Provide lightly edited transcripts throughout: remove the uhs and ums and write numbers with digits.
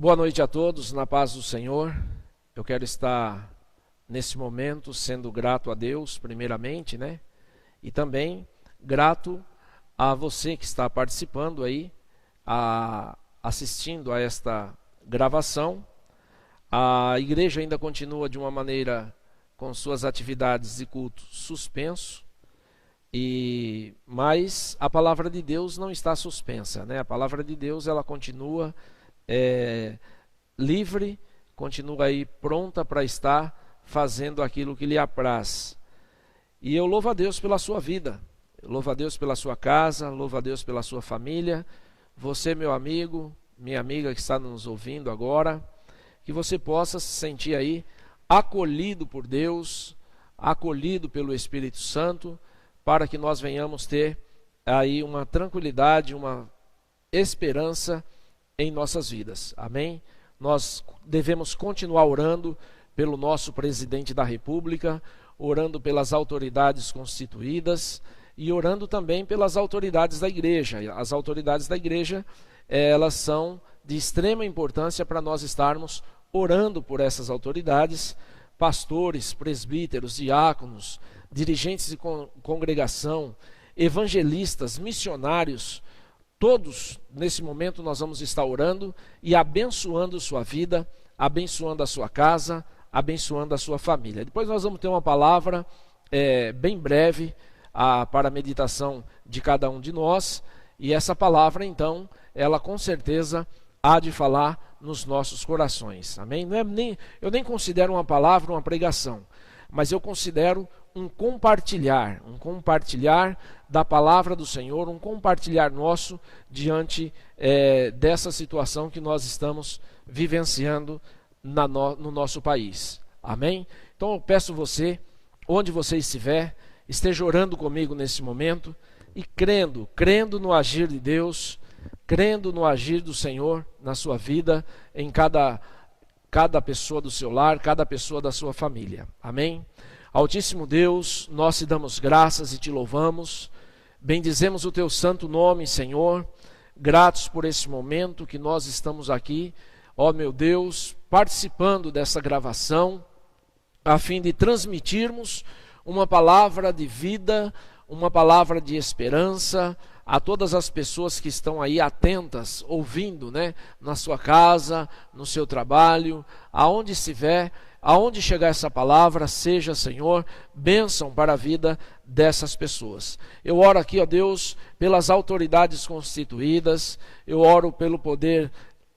Boa noite a todos, na paz do Senhor. Eu quero estar nesse momento sendo grato a Deus, primeiramente, né? E também grato a você que está participando aí, assistindo a esta gravação. A igreja ainda continua de uma maneira com suas atividades de culto suspenso, mas a palavra de Deus não está suspensa, né? A palavra de Deus ela continua livre, continua aí pronta para estar fazendo aquilo que lhe apraz. E eu louvo a Deus pela sua vida, eu louvo a Deus pela sua casa, louvo a Deus pela sua família. Você, meu amigo, minha amiga que está nos ouvindo agora, que você possa se sentir aí acolhido por Deus, acolhido pelo Espírito Santo, para que nós venhamos ter aí uma tranquilidade, uma esperança em nossas vidas, amém? Nós devemos continuar orando pelo nosso presidente da República, orando pelas autoridades constituídas e orando também pelas autoridades da igreja. As autoridades da igreja, elas são de extrema importância para nós estarmos orando por essas autoridades, pastores, presbíteros, diáconos, dirigentes de congregação, evangelistas, missionários. Todos, nesse momento, nós vamos estar orando e abençoando sua vida, abençoando a sua casa, abençoando a sua família. Depois nós vamos ter uma palavra bem breve para a meditação de cada um de nós. E essa palavra, então, ela com certeza há de falar nos nossos corações. Amém? Eu nem considero uma palavra uma pregação, mas eu considero um compartilhar da palavra do Senhor, um compartilhar nosso diante dessa situação que nós estamos vivenciando no nosso país. Amém? Então eu peço você, onde você estiver, esteja orando comigo nesse momento e crendo no agir de Deus, crendo no agir do Senhor na sua vida, em cada pessoa do seu lar, cada pessoa da sua família. Amém? Altíssimo Deus, nós te damos graças e te louvamos, bendizemos o teu santo nome, Senhor, gratos por esse momento que nós estamos aqui, ó meu Deus, participando dessa gravação, a fim de transmitirmos uma palavra de vida, uma palavra de esperança a todas as pessoas que estão aí atentas, ouvindo, né, na sua casa, no seu trabalho, aonde estiver. Aonde chegar essa palavra, seja, Senhor, bênção para a vida dessas pessoas. Eu oro aqui, ó Deus, pelas autoridades constituídas, eu oro pelo poder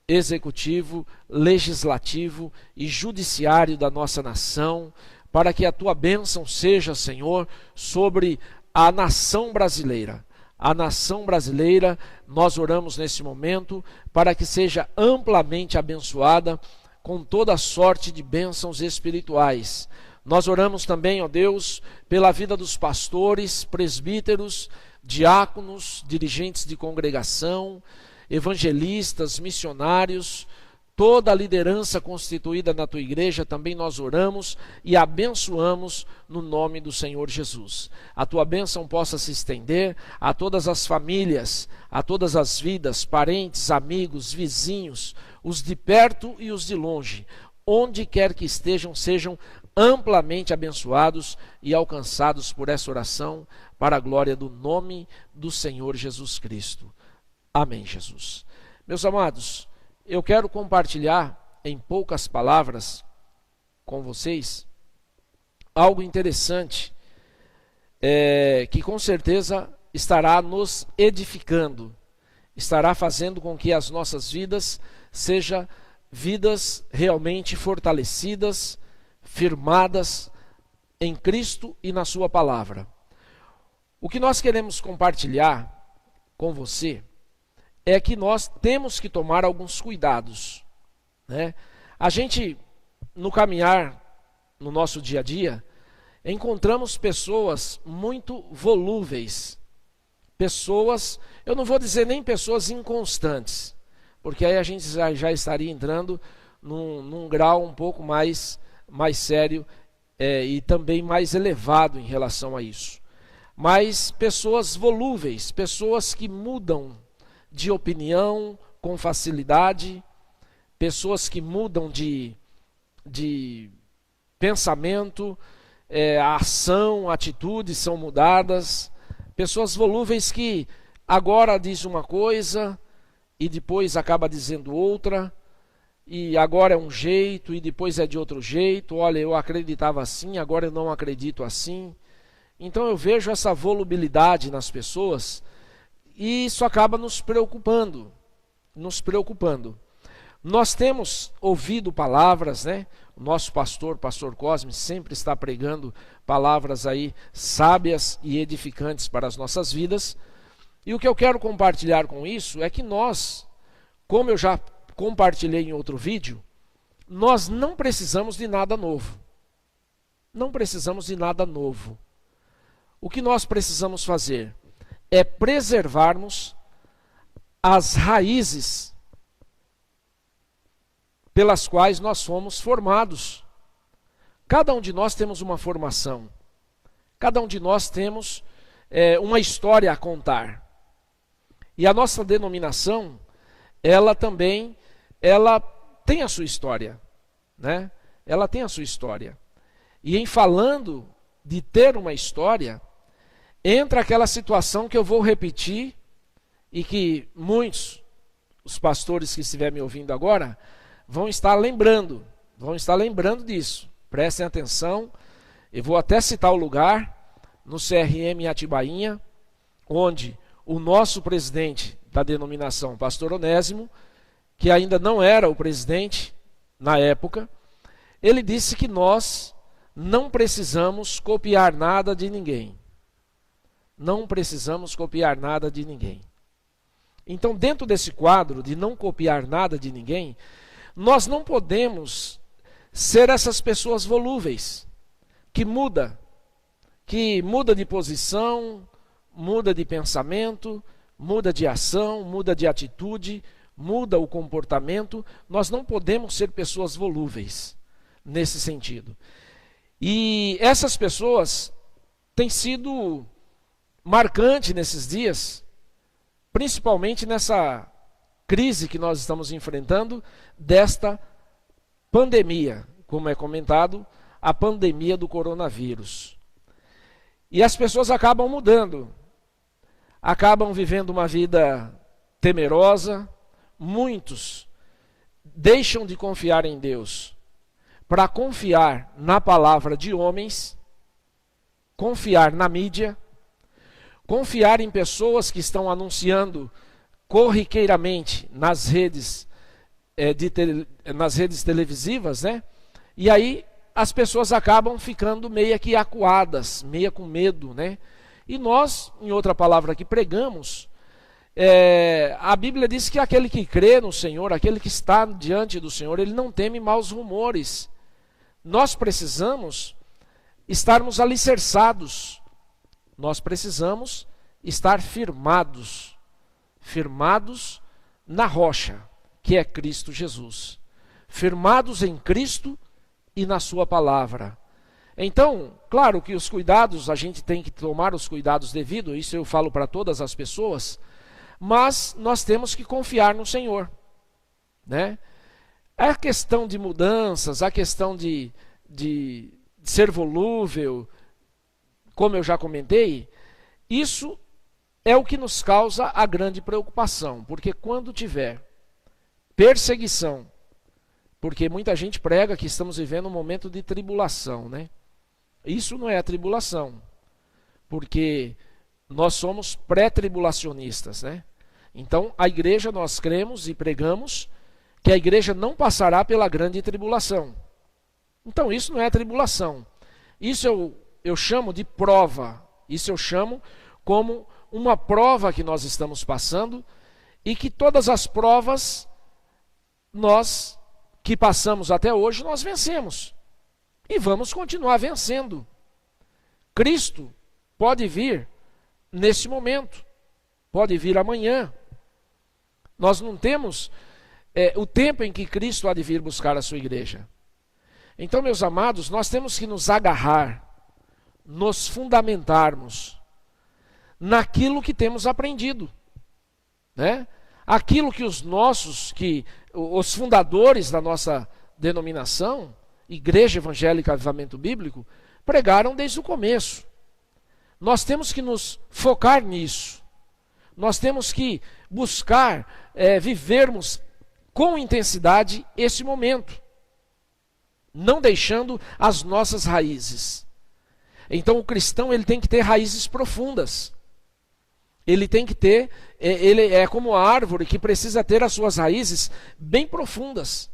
executivo, legislativo e judiciário da nossa nação, para que a tua bênção seja, Senhor, sobre a nação brasileira. A nação brasileira, nós oramos nesse momento, para que seja amplamente abençoada com toda sorte de bênçãos espirituais. Nós oramos também, ó Deus, pela vida dos pastores, presbíteros, diáconos, dirigentes de congregação, evangelistas, missionários, toda a liderança constituída na tua igreja, também nós oramos e abençoamos no nome do Senhor Jesus. A tua bênção possa se estender a todas as famílias, a todas as vidas, parentes, amigos, vizinhos, os de perto e os de longe, onde quer que estejam, sejam amplamente abençoados e alcançados por essa oração, para a glória do nome do Senhor Jesus Cristo. Amém, Jesus. Meus amados, eu quero compartilhar em poucas palavras com vocês algo interessante, que com certeza estará nos edificando, estará fazendo com que as nossas vidas sejam vidas realmente fortalecidas, firmadas em Cristo e na sua palavra. O que nós queremos compartilhar com você é que nós temos que tomar alguns cuidados, né? A gente, no caminhar, no nosso dia a dia, encontramos pessoas muito volúveis, pessoas, eu não vou dizer nem pessoas inconstantes, porque aí a gente já estaria entrando num grau um pouco mais sério e também mais elevado em relação a isso. Mas pessoas volúveis, pessoas que mudam de opinião com facilidade, pessoas que mudam de pensamento, a ação, atitudes são mudadas, pessoas volúveis que agora diz uma coisa e depois acaba dizendo outra, e agora é um jeito e depois é de outro jeito. Olha, eu acreditava assim, agora eu não acredito assim. Então eu vejo essa volubilidade nas pessoas e isso acaba nos preocupando. Nós temos ouvido palavras, né? O nosso pastor Cosme, sempre está pregando palavras aí sábias e edificantes para as nossas vidas. E o que eu quero compartilhar com isso é que nós, como eu já compartilhei em outro vídeo, nós não precisamos de nada novo. Não precisamos de nada novo. O que nós precisamos fazer é preservarmos as raízes pelas quais nós fomos formados. Cada um de nós temos uma formação. Cada um de nós temos uma história a contar. E a nossa denominação, ela também, ela tem a sua história, né? Ela tem a sua história. E em falando de ter uma história, entra aquela situação que eu vou repetir e que muitos, os pastores que estiverem me ouvindo agora, vão estar lembrando disso. Prestem atenção, eu vou até citar o lugar, no CRM Atibainha, onde o nosso presidente da denominação, pastor Onésimo, que ainda não era o presidente na época, ele disse que nós não precisamos copiar nada de ninguém. Não precisamos copiar nada de ninguém. Então, dentro desse quadro de não copiar nada de ninguém, nós não podemos ser essas pessoas volúveis, que muda de posição, muda de pensamento, muda de ação, muda de atitude, muda o comportamento. Nós não podemos ser pessoas volúveis nesse sentido. E essas pessoas têm sido marcantes nesses dias, principalmente nessa crise que nós estamos enfrentando desta pandemia, como é comentado, a pandemia do coronavírus. E as pessoas acabam mudando, acabam vivendo uma vida temerosa. Muitos deixam de confiar em Deus para confiar na palavra de homens, confiar na mídia, confiar em pessoas que estão anunciando corriqueiramente nas redes televisivas, né? E aí as pessoas acabam ficando meio que acuadas, meio com medo, né? E nós, em outra palavra que pregamos, a Bíblia diz que aquele que crê no Senhor, aquele que está diante do Senhor, ele não teme maus rumores. Nós precisamos estarmos alicerçados, nós precisamos estar firmados na rocha, que é Cristo Jesus. Firmados em Cristo e na sua palavra. Então, claro que os cuidados, a gente tem que tomar os cuidados devidos, isso eu falo para todas as pessoas, mas nós temos que confiar no Senhor, né? A questão de mudanças, a questão de ser volúvel, como eu já comentei, isso é o que nos causa a grande preocupação, porque quando tiver perseguição, porque muita gente prega que estamos vivendo um momento de tribulação, né? Isso não é a tribulação, porque nós somos pré-tribulacionistas, né? Então, a igreja, nós cremos e pregamos que a igreja não passará pela grande tribulação. Então, isso não é tribulação. Isso eu chamo de prova. Isso eu chamo como uma prova que nós estamos passando e que todas as provas nós que passamos até hoje, nós vencemos. E vamos continuar vencendo. Cristo pode vir nesse momento, pode vir amanhã. Nós não temos o tempo em que Cristo há de vir buscar a sua igreja. Então, meus amados, nós temos que nos agarrar, nos fundamentarmos naquilo que temos aprendido, né? Aquilo que os nossos, que os fundadores da nossa denominação, Igreja Evangélica Avivamento Bíblico, pregaram desde o começo. Nós temos que nos focar nisso. Nós temos que buscar vivermos com intensidade esse momento, não deixando as nossas raízes. Então o cristão ele tem que ter raízes profundas. Ele tem que ter, ele é como a árvore que precisa ter as suas raízes bem profundas.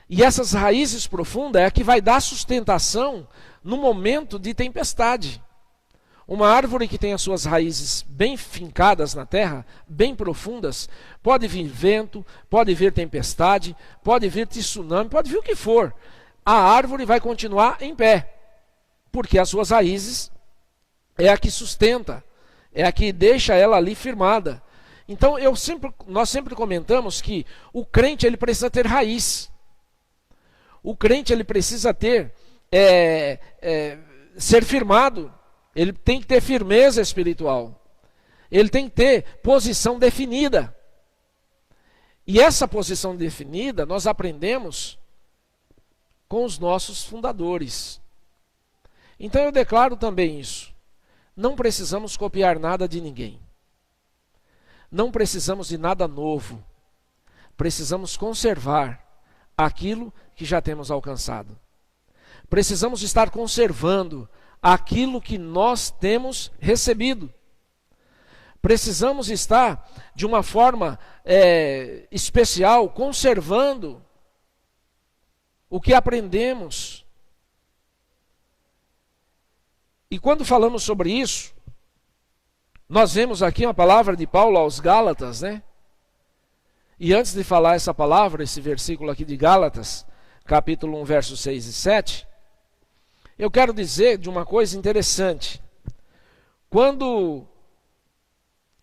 E essas raízes profundas é a que vai dar sustentação no momento de tempestade. Uma árvore que tem as suas raízes bem fincadas na terra, bem profundas, pode vir vento, pode vir tempestade, pode vir tsunami, pode vir o que for. A árvore vai continuar em pé, porque as suas raízes é a que sustenta, é a que deixa ela ali firmada. Então nós sempre comentamos que o crente ele precisa ter raiz. O crente ele precisa ter, ser firmado. Ele tem que ter firmeza espiritual. Ele tem que ter posição definida. E essa posição definida nós aprendemos com os nossos fundadores. Então eu declaro também isso. Não precisamos copiar nada de ninguém. Não precisamos de nada novo. Precisamos conservar aquilo que já temos alcançado. Precisamos estar conservando aquilo que nós temos recebido. Precisamos estar, de uma forma especial, conservando o que aprendemos. E quando falamos sobre isso, nós vemos aqui uma palavra de Paulo aos Gálatas, né? E antes de falar essa palavra, esse versículo aqui de Gálatas, capítulo 1, versos 6 e 7, eu quero dizer de uma coisa interessante. Quando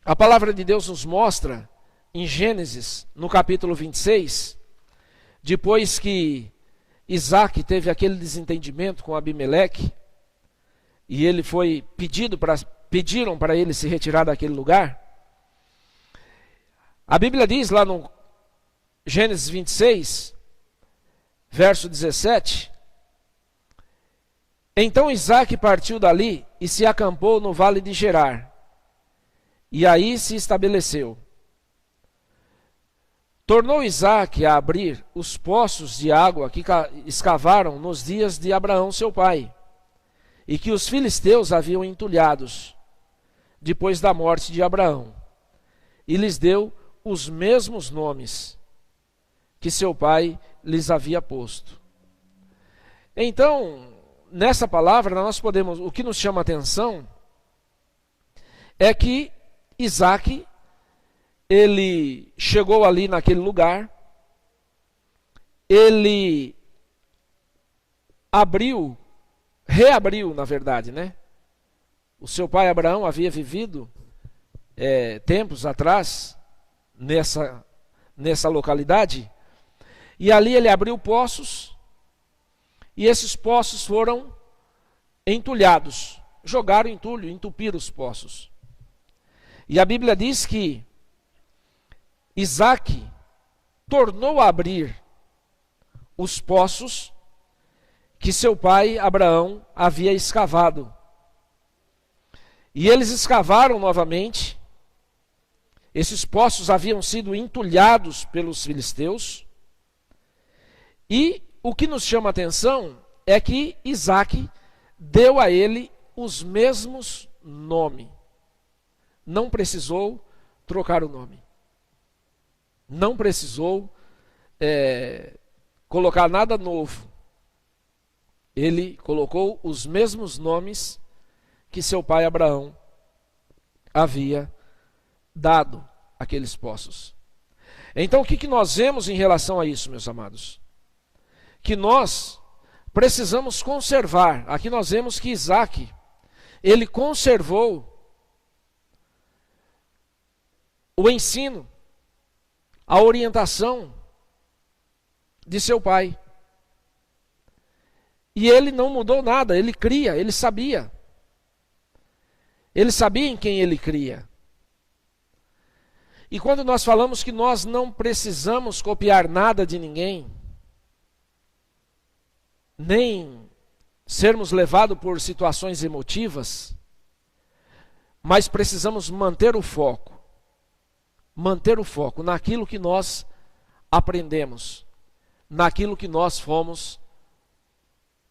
a palavra de Deus nos mostra, em Gênesis, no capítulo 26, depois que Isaac teve aquele desentendimento com Abimeleque, e ele foi pediram para ele se retirar daquele lugar, a Bíblia diz lá no Gênesis 26, verso 17, então Isaac partiu dali e se acampou no vale de Gerar, e aí se estabeleceu. Tornou Isaac a abrir os poços de água que escavaram nos dias de Abraão seu pai, e que os filisteus haviam entulhados, depois da morte de Abraão, e lhes deu os mesmos nomes que seu pai lhes havia posto. Então, nessa palavra, o que nos chama a atenção é que Isaac, ele chegou ali naquele lugar, ele reabriu, na verdade, né? O seu pai Abraão havia vivido tempos atrás nessa localidade, e ali ele abriu poços, e esses poços foram entulhados, jogaram entulho, entupiram os poços. E a Bíblia diz que Isaac tornou a abrir os poços que seu pai Abraão havia escavado. E eles escavaram novamente. Esses poços haviam sido entulhados pelos filisteus. E o que nos chama a atenção é que Isaac deu a ele os mesmos nomes. Não precisou trocar o nome. Não precisou colocar nada novo. Ele colocou os mesmos nomes que seu pai Abraão havia dado àqueles poços. Então o que nós vemos em relação a isso, meus amados? Que nós precisamos conservar. Aqui nós vemos que Isaac, ele conservou o ensino, a orientação de seu pai. E ele não mudou nada, ele cria, ele sabia. Ele sabia em quem ele cria. E quando nós falamos que nós não precisamos copiar nada de ninguém, nem sermos levados por situações emotivas, mas precisamos manter o foco naquilo que nós aprendemos, naquilo que nós fomos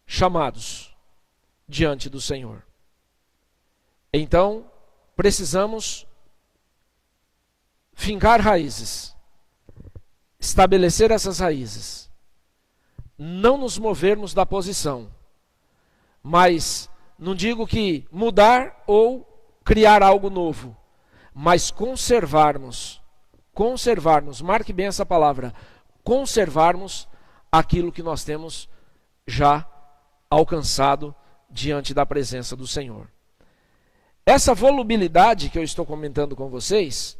chamados diante do Senhor. Então, precisamos fincar raízes, estabelecer essas raízes, não nos movermos da posição, mas não digo que mudar ou criar algo novo, mas conservarmos, marque bem essa palavra, conservarmos aquilo que nós temos já alcançado diante da presença do Senhor. Essa volubilidade que eu estou comentando com vocês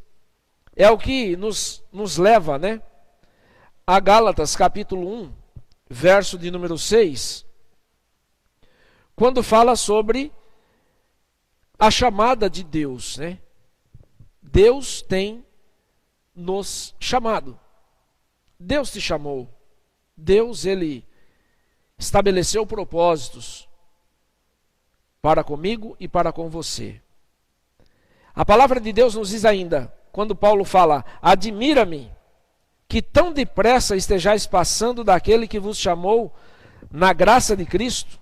é o que nos leva, a Gálatas capítulo 1, verso de número 6, quando fala sobre a chamada de Deus, Deus tem nos chamado. Deus te chamou. Deus, Ele estabeleceu propósitos para comigo e para com você. A palavra de Deus nos diz ainda, quando Paulo fala, admira-me que tão depressa estejais passando daquele que vos chamou na graça de Cristo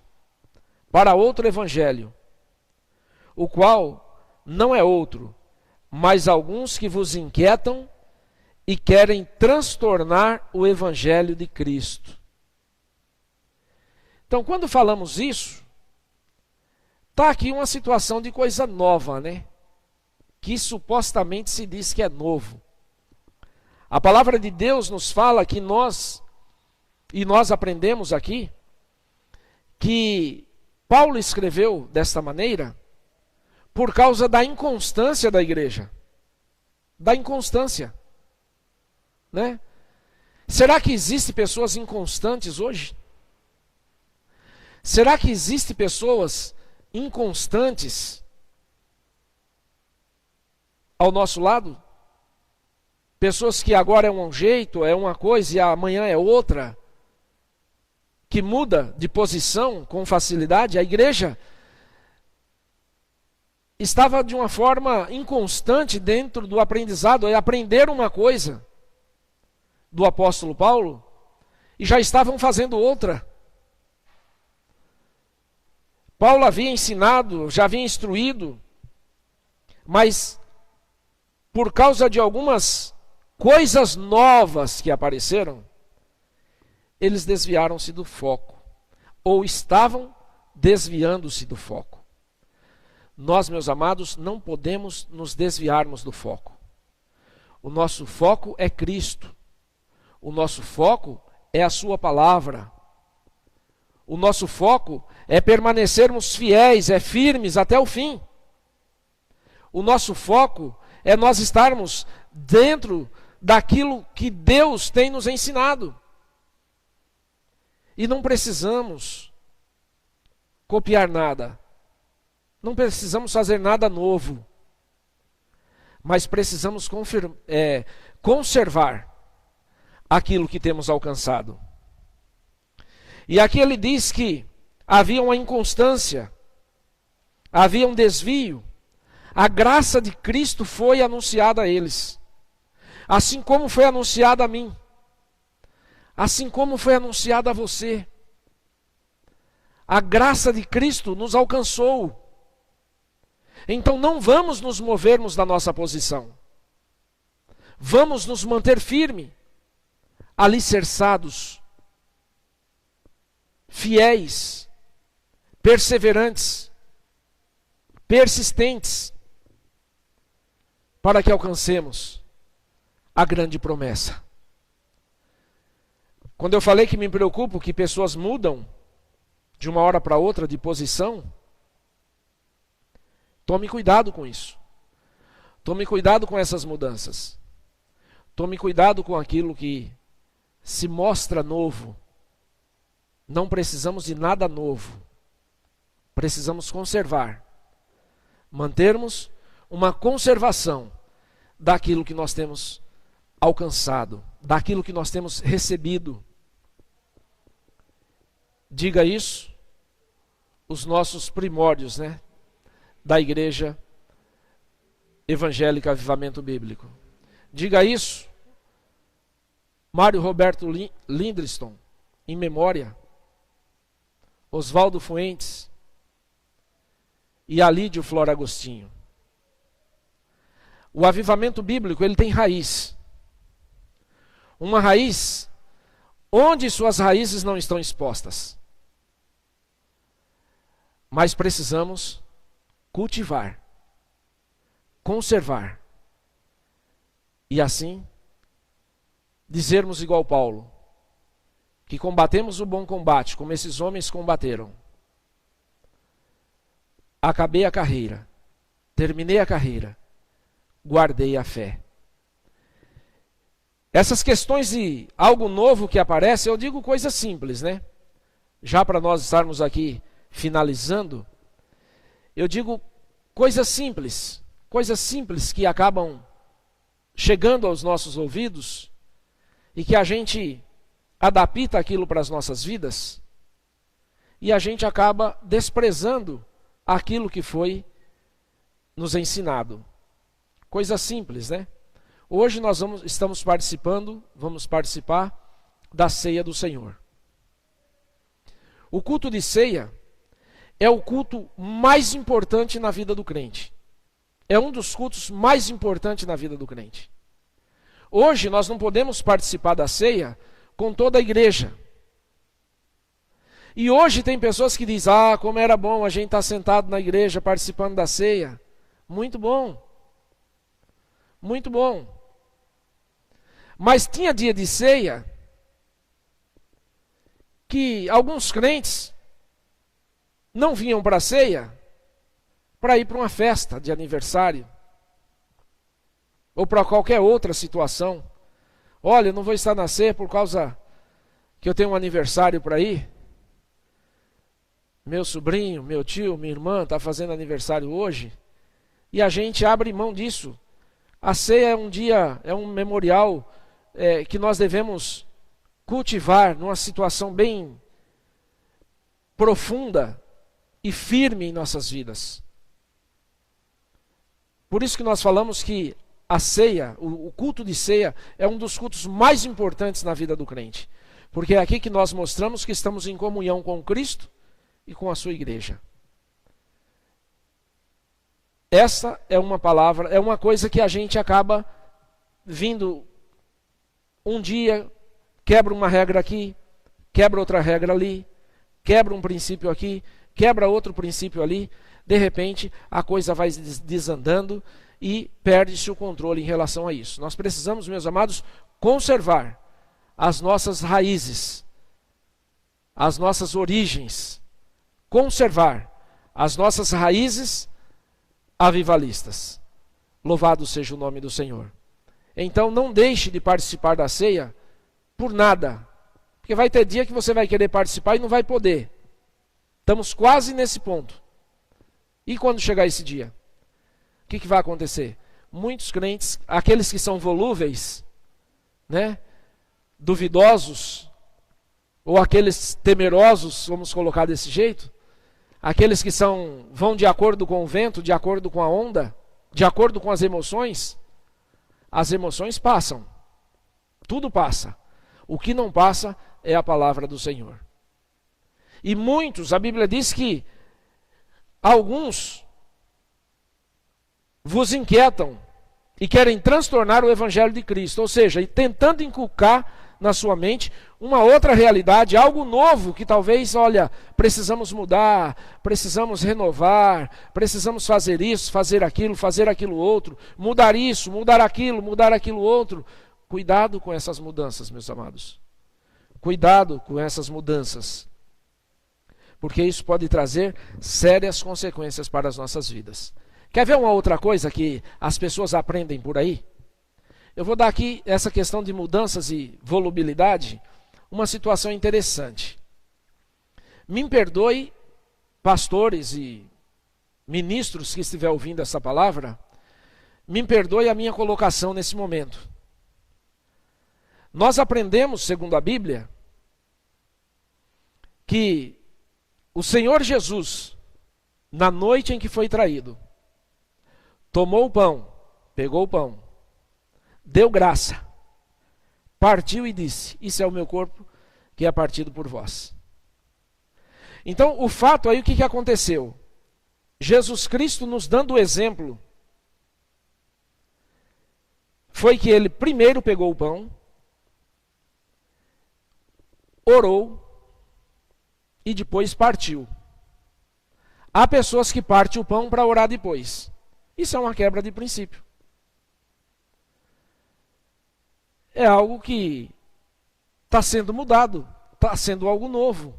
para outro evangelho, o qual não é outro, mas alguns que vos inquietam e querem transtornar o evangelho de Cristo. Então, quando falamos isso, está aqui uma situação de coisa nova, que supostamente se diz que é novo. A palavra de Deus nos fala que nós aprendemos aqui, que Paulo escreveu desta maneira por causa da inconstância da igreja. Da inconstância. Será que existem pessoas inconstantes hoje? Será que existem pessoas inconstantes ao nosso lado? Pessoas que agora é um jeito, é uma coisa e amanhã é outra, que muda de posição com facilidade. A igreja estava de uma forma inconstante dentro do aprendizado, aprenderam uma coisa do apóstolo Paulo e já estavam fazendo outra. Paulo havia ensinado, já havia instruído, mas por causa de algumas coisas novas que apareceram, eles desviaram-se do foco, ou estavam desviando-se do foco. Nós, meus amados, não podemos nos desviarmos do foco. O nosso foco é Cristo. O nosso foco é a sua palavra. O nosso foco é permanecermos fiéis, é firmes até o fim. O nosso foco é nós estarmos dentro daquilo que Deus tem nos ensinado. E não precisamos copiar nada. Não precisamos fazer nada novo. Mas precisamos conservar aquilo que temos alcançado. E aqui ele diz que havia uma inconstância, havia um desvio. A graça de Cristo foi anunciada a eles, assim como foi anunciada a mim, assim como foi anunciada a você. A graça de Cristo nos alcançou. Então não vamos nos movermos da nossa posição. Vamos nos manter firmes, alicerçados, fiéis, perseverantes, persistentes, para que alcancemos a grande promessa. Quando eu falei que me preocupo que pessoas mudam de uma hora para outra de posição, tome cuidado com isso. Tome cuidado com essas mudanças. Tome cuidado com aquilo que se mostra novo. Não precisamos de nada novo. Precisamos conservar. Mantermos uma conservação daquilo que nós temos alcançado, daquilo que nós temos recebido. Diga isso, os nossos primórdios, né, da Igreja Evangélica Avivamento Bíblico. Diga isso, Mário Roberto Lindriston, em memória, Oswaldo Fuentes e Alídio Flor Agostinho. O avivamento bíblico, ele tem raiz. Uma raiz onde suas raízes não estão expostas. Mas precisamos cultivar, conservar. E assim, dizermos igual Paulo, que combatemos o bom combate, como esses homens combateram. Acabei a carreira, terminei a carreira, guardei a fé. Essas questões de algo novo que aparece, eu digo coisas simples, né? Já para nós estarmos aqui finalizando, eu digo coisas simples que acabam chegando aos nossos ouvidos e que a gente adapta aquilo para as nossas vidas e a gente acaba desprezando aquilo que foi nos ensinado. Coisa simples, né? Hoje nós vamos participar da ceia do Senhor. O culto de ceia é o culto mais importante na vida do crente. É um dos cultos mais importantes na vida do crente. Hoje nós não podemos participar da ceia com toda a igreja. E hoje tem pessoas que dizem, como era bom a gente estar sentado na igreja participando da ceia. Muito bom. Muito bom. Mas tinha dia de ceia que alguns crentes não vinham para a ceia para ir para uma festa de aniversário ou para qualquer outra situação. Olha, eu não vou estar na ceia por causa que eu tenho um aniversário para ir. Meu sobrinho, meu tio, minha irmã está fazendo aniversário hoje e a gente abre mão disso. A ceia é um dia, é um memorial que nós devemos cultivar numa situação bem profunda e firme em nossas vidas. Por isso que nós falamos que a ceia, o culto de ceia, é um dos cultos mais importantes na vida do crente. Porque é aqui que nós mostramos que estamos em comunhão com Cristo e com a sua igreja. Essa é uma palavra, é uma coisa que a gente acaba vindo um dia, quebra uma regra aqui, quebra outra regra ali, quebra um princípio aqui, quebra outro princípio ali, de repente a coisa vai desandando e perde-se o controle em relação a isso. Nós precisamos, meus amados, conservar as nossas raízes, as nossas origens, conservar as nossas raízes avivalistas. Louvado seja o nome do Senhor. Então não deixe de participar da ceia por nada, porque vai ter dia que você vai querer participar e não vai poder. Estamos quase nesse ponto. E quando chegar esse dia? O que vai acontecer? Muitos crentes, aqueles que são volúveis, né, duvidosos, ou aqueles temerosos, vamos colocar desse jeito, aqueles que vão de acordo com o vento, de acordo com a onda, de acordo com as emoções passam. Tudo passa. O que não passa é a palavra do Senhor. E muitos, a Bíblia diz que alguns vos inquietam e querem transtornar o Evangelho de Cristo, ou seja, tentando inculcar na sua mente uma outra realidade, algo novo que talvez, precisamos mudar, precisamos renovar, precisamos fazer isso, fazer aquilo outro, mudar isso, mudar aquilo outro. Cuidado com essas mudanças, meus amados. Cuidado com essas mudanças. Porque isso pode trazer sérias consequências para as nossas vidas. Quer ver uma outra coisa que as pessoas aprendem por aí? Eu vou dar aqui essa questão de mudanças e volubilidade, uma situação interessante. Me perdoe, pastores e ministros que estiver ouvindo essa palavra, me perdoe a minha colocação nesse momento. Nós aprendemos, segundo a Bíblia, que o Senhor Jesus, na noite em que foi traído, tomou o pão, pegou o pão, deu graça, partiu e disse: isso é o meu corpo que é partido por vós. Então, o fato aí, o que aconteceu? Jesus Cristo nos dando o exemplo, foi que ele primeiro pegou o pão, orou e depois partiu. Há pessoas que partem o pão para orar depois. Isso é uma quebra de princípio. É algo que está sendo mudado, está sendo algo novo.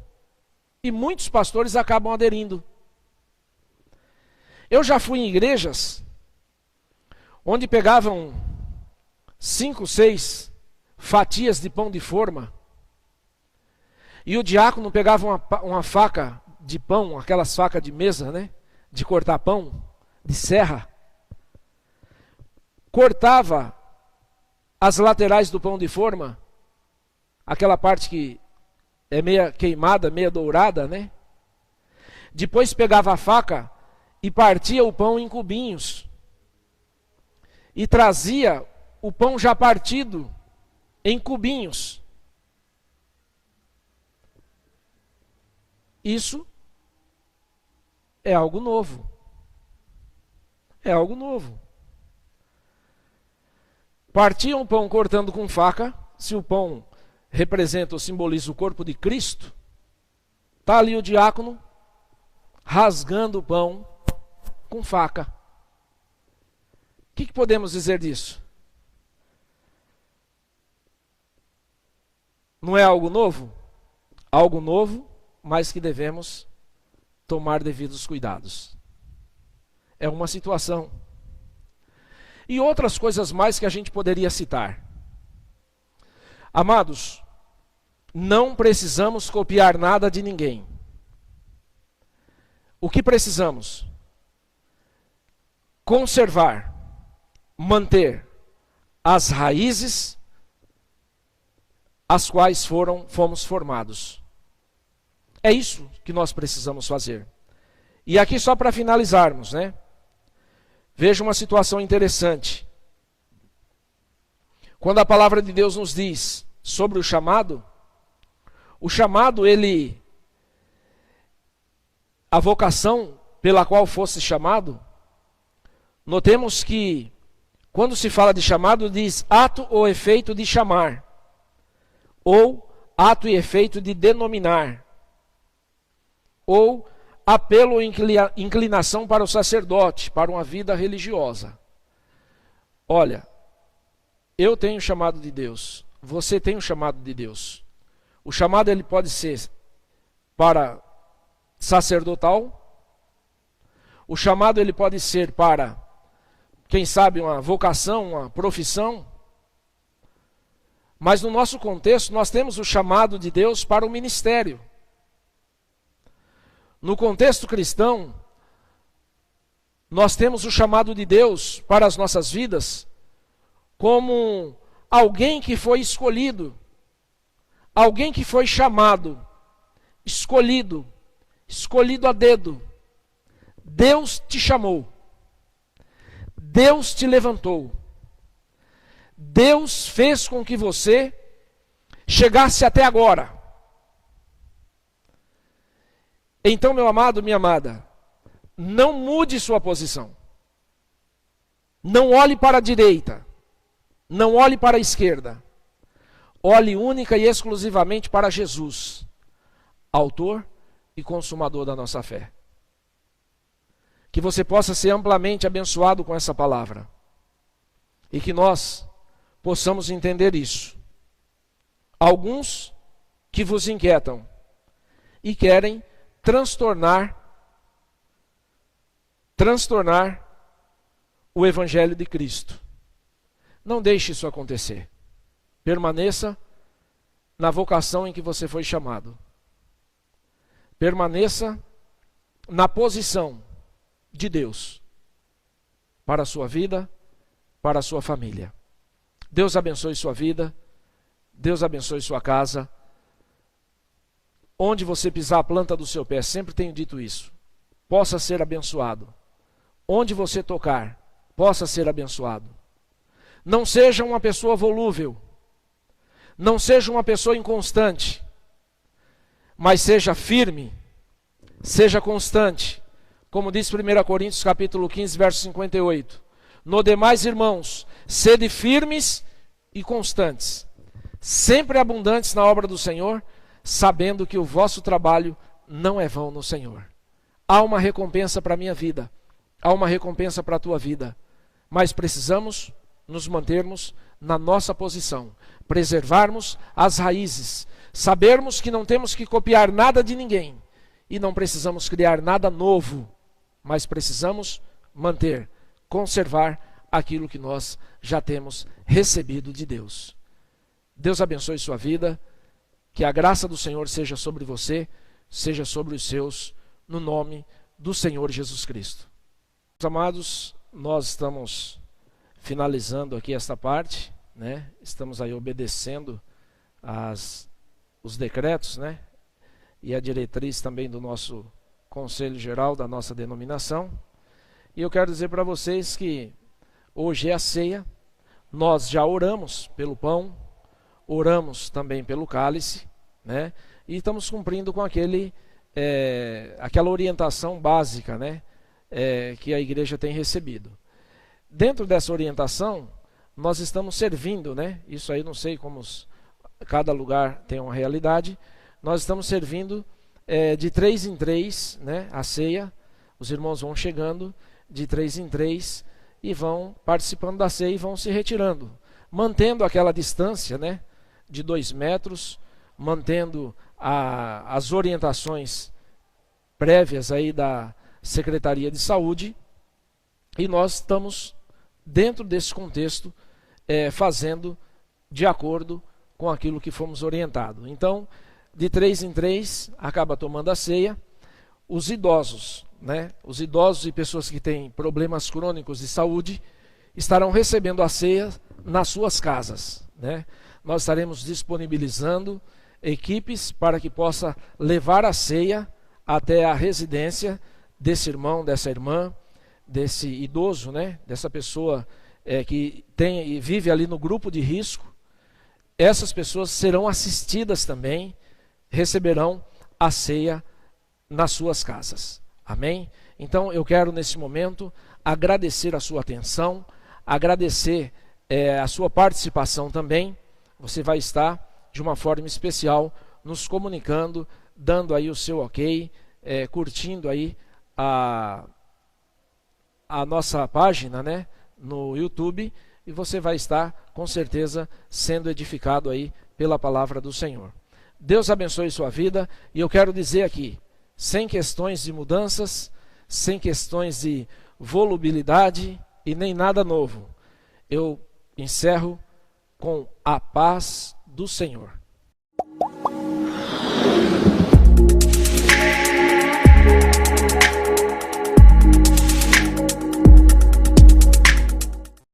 E muitos pastores acabam aderindo. Eu já fui em igrejas onde pegavam 5, 6 fatias de pão de forma e o diácono pegava uma faca de pão, aquelas facas de mesa, né, de cortar pão, de serra, cortava as laterais do pão de forma, aquela parte que é meia queimada, meia dourada, né? Depois pegava a faca e partia o pão em cubinhos e trazia o pão já partido em cubinhos. Isso é algo novo. É algo novo. Partiam o pão cortando com faca. Se o pão representa ou simboliza o corpo de Cristo, está ali o diácono rasgando o pão com faca. O que podemos dizer disso? Não é algo novo? Algo novo, mas que devemos tomar devidos cuidados. É uma situação. E outras coisas mais que a gente poderia citar. Amados, não precisamos copiar nada de ninguém. O que precisamos? Conservar, manter as raízes as quais fomos formados. É isso que nós precisamos fazer. E aqui só para finalizarmos, né? Veja uma situação interessante. Quando a palavra de Deus nos diz sobre o chamado, a vocação pela qual fosse chamado, notemos que quando se fala de chamado, diz ato ou efeito de chamar, ou ato e efeito de denominar, ou apelo ou inclinação para o sacerdote, para uma vida religiosa. Olha, eu tenho o chamado de Deus, você tem o chamado de Deus. O chamado ele pode ser para sacerdotal, o chamado ele pode ser para, quem sabe, uma vocação, uma profissão, mas no nosso contexto nós temos o chamado de Deus para o ministério. No contexto cristão, nós temos o chamado de Deus para as nossas vidas como alguém que foi escolhido, alguém que foi chamado, escolhido a dedo. Deus te chamou, Deus te levantou, Deus fez com que você chegasse até agora. Então, meu amado, minha amada, não mude sua posição. Não olhe para a direita, não olhe para a esquerda. Olhe única e exclusivamente para Jesus, autor e consumador da nossa fé. Que você possa ser amplamente abençoado com essa palavra. E que nós possamos entender isso. Alguns que vos inquietam e querem transtornar o Evangelho de Cristo. Não deixe isso acontecer. Permaneça na vocação em que você foi chamado. Permaneça na posição de Deus para a sua vida para a sua família. Deus abençoe sua vida, Deus abençoe sua casa. Onde você pisar a planta do seu pé, sempre tenho dito isso, possa ser abençoado. Onde você tocar, possa ser abençoado. Não seja uma pessoa volúvel, não seja uma pessoa inconstante, mas seja firme, seja constante. Como diz 1 Coríntios capítulo 15, verso 58. No demais, irmãos, sede firmes e constantes, sempre abundantes na obra do Senhor, sabendo que o vosso trabalho não é vão no Senhor. Há uma recompensa para a minha vida, há uma recompensa para a tua vida, mas precisamos nos mantermos na nossa posição, preservarmos as raízes, sabermos que não temos que copiar nada de ninguém e não precisamos criar nada novo, mas precisamos manter, conservar aquilo que nós já temos recebido de Deus. Deus abençoe sua vida, que a graça do Senhor seja sobre você, seja sobre os seus, no nome do Senhor Jesus Cristo. Meus amados, nós estamos finalizando aqui esta parte, né? Estamos aí obedecendo os decretos, né? E a diretriz também do nosso Conselho Geral, da nossa denominação. E eu quero dizer para vocês que hoje é a ceia, nós já oramos pelo pão, oramos também pelo cálice, né? E estamos cumprindo com aquela orientação básica, né? Que a igreja tem recebido. Dentro dessa orientação, nós estamos servindo, né? Isso aí não sei como cada lugar tem uma realidade. Nós estamos servindo de 3 em 3, né? A ceia. Os irmãos vão chegando de 3 em 3 e vão participando da ceia e vão se retirando, mantendo aquela distância, né? De 2 metros, mantendo as orientações prévias aí da Secretaria de Saúde, e nós estamos dentro desse contexto fazendo de acordo com aquilo que fomos orientados. Então, de 3 em 3, acaba tomando a ceia. Os idosos, né? Os idosos e pessoas que têm problemas crônicos de saúde estarão recebendo a ceia nas suas casas, né? Nós estaremos disponibilizando equipes para que possa levar a ceia até a residência desse irmão, dessa irmã, desse idoso, né? Dessa pessoa que tem e vive ali no grupo de risco. Essas pessoas serão assistidas também, receberão a ceia nas suas casas. Amém? Então eu quero nesse momento agradecer a sua atenção, agradecer a sua participação também. Você vai estar de uma forma especial nos comunicando, dando aí o seu ok, curtindo aí a nossa página, né, no YouTube, e você vai estar com certeza sendo edificado aí pela palavra do Senhor. Deus abençoe sua vida, e eu quero dizer aqui, sem questões de mudanças, sem questões de volubilidade e nem nada novo, eu encerro com a paz do Senhor.